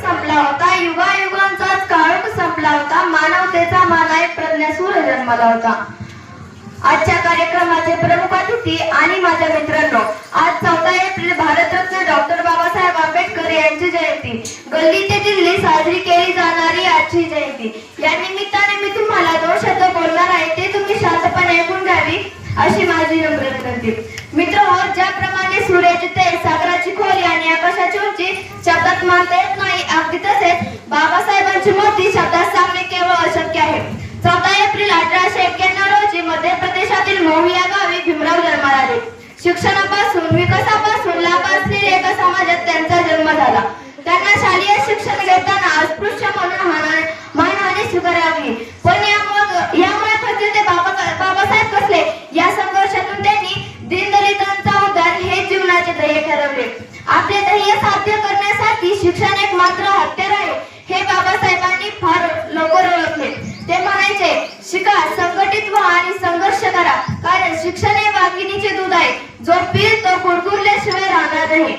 संपला होता, युगायुगांचाच काळोख संपला होता, मानवतेचा मानाय प्रज्ञासूर जन्मला होता. आजच्या कार्यक्रमाचे प्रमुख अतिथी आणि माझ्या मित्रांनो, आज 14 एप्रिल भारतरत्न डॉक्टर बाबासाहेब आंबेडकर यांची जयंती. गल्ली ते दिल्ली साजरी केली जाणारी आजची जयंती. या निमित्ताने मी तुम्हाला 2 शब्द बोलणार आहे, ते तुम्ही शांतपणे ऐकून घ्यावी अशी माझी नम्र विनंती. मित्रहो, ज्याप्रमाणे सूर्याची तेज, सागराची खोली आणि आकाशाची उंची शब्दात मानता येत नाही, अगदी तसेच बाबासाहेबांची मूर्ती शब्दात सांगणे केवळ अशक्य आहे. 14 एप्रिल 1891 रोजी मध्य प्रदेशातील महू या गावी भीमराव जन्माला आले. शिक्षणापासून विकासापासून लाभ असलेल्या एका समाजात त्यांचा जन्म झाला. त्यांना शालेय शिक्षण घेताना अस्पृश्य म्हणून मानहानी स्वीकारावी, पण यामुळे फक्त ते बाबासाहेब कसले या संघर्षातून त्यांनी दीनदलितांचा उद्धार हे जीवनाचे ध्येय ठरवले. आपले ध्येय साध्य करण्यासाठी शिक्षण एक मात्र हत्यार आहे हे बाबासाहेबांनी फार लवकर ओळखले. ते म्हणायचे, शिका, संघटित व्हा आणि संघर्ष करा, कारण शिक्षण हे वाघिणीचे दूध आहे, जो पिल तो कुरकुरल्याशिवाय राहणार नाही.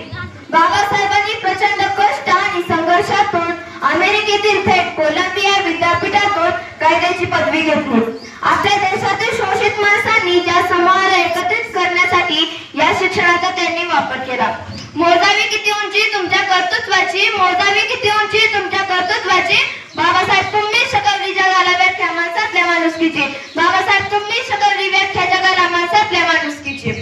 बाबासाहेबांनी प्रचंड कष्ट आणि संघर्षातून अमेरिकेतील थेट कोलंबिया विद्यापीठातून कायद्याची पदवी घेतली. आपल्या देशातील शोषित माणसांनी ज्या समूहाला एकत्रित करण्यासाठी या शिक्षणाचा त्यांनी वापर केला. मोजावी किती उंची तुमच्या कर्तृत्वाची, मोजावी किती उंची तुमच्या कर्तृत्वाची. बाबासाहेब तुम्ही शिकवली जगाला व्याख्या माणसातल्या माणुसकीची. बाबासाहेब तुम्ही शिकवली व्याख्या जगाला माणसातल्या माणुसकीची.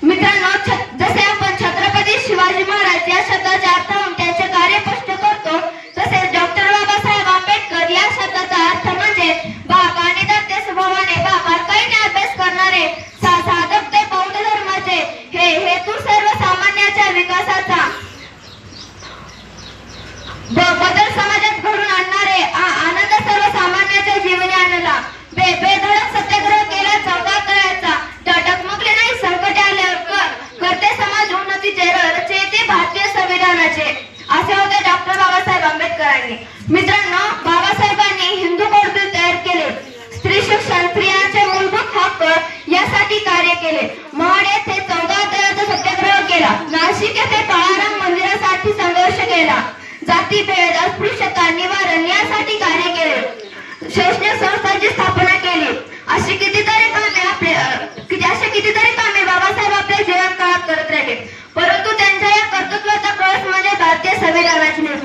मित्रांनो, जसे आपण छत्रपती शिवाजी महाराज या शब्दाचा अर्थ होऊन त्यांचे कार्य स्पष्ट करतो, तसेच डॉक्टर बाबासाहेब आंबेडकर या शब्दाचा अर्थ म्हणजे बाप आणि दत्त स्वभावाने बारकाईने अभ्यास करणारे, साधक ते बौद्ध धर्माचे हे हेतू सर्वसामान्याच्या विकासाचा बदल समाजात घडून आणणारे, आनंद सर्वसामान्याच्या जीवनी आणला. बेधडक सत्याग्रह केला 14 तळ्याचा, डगमगले नाही संकट आल्यावर, करते समाज उन्नतीचे रचयिते भारतीय संविधानाचे, असे होते डॉक्टर बाबासाहेब आंबेडकरांनी. मित्रांनो, बाबासाहेबांनी हिंदू कोड बिल तयार केले, स्त्री शिक्षण, स्त्रियांचे मूलभूत हक्क यासाठी कार्य केले. महाड येथे 14 तळ्याचा सत्याग्रह केला. नाशिक येथे काळाराम मंदिरासाठी संघर्ष केला. जातीभेद, अस्पृश्यता निवारण यासाठी कार्य केले. शैक्षणिक संस्थांची स्थापना केली. अशी कितीतरी कामे बाबासाहेब आपल्या जीवन काळात करत राहिले, परंतु त्यांच्या या कर्तृत्वाचा कळस म्हणजे भारतीय संविधानाची निर्मिती.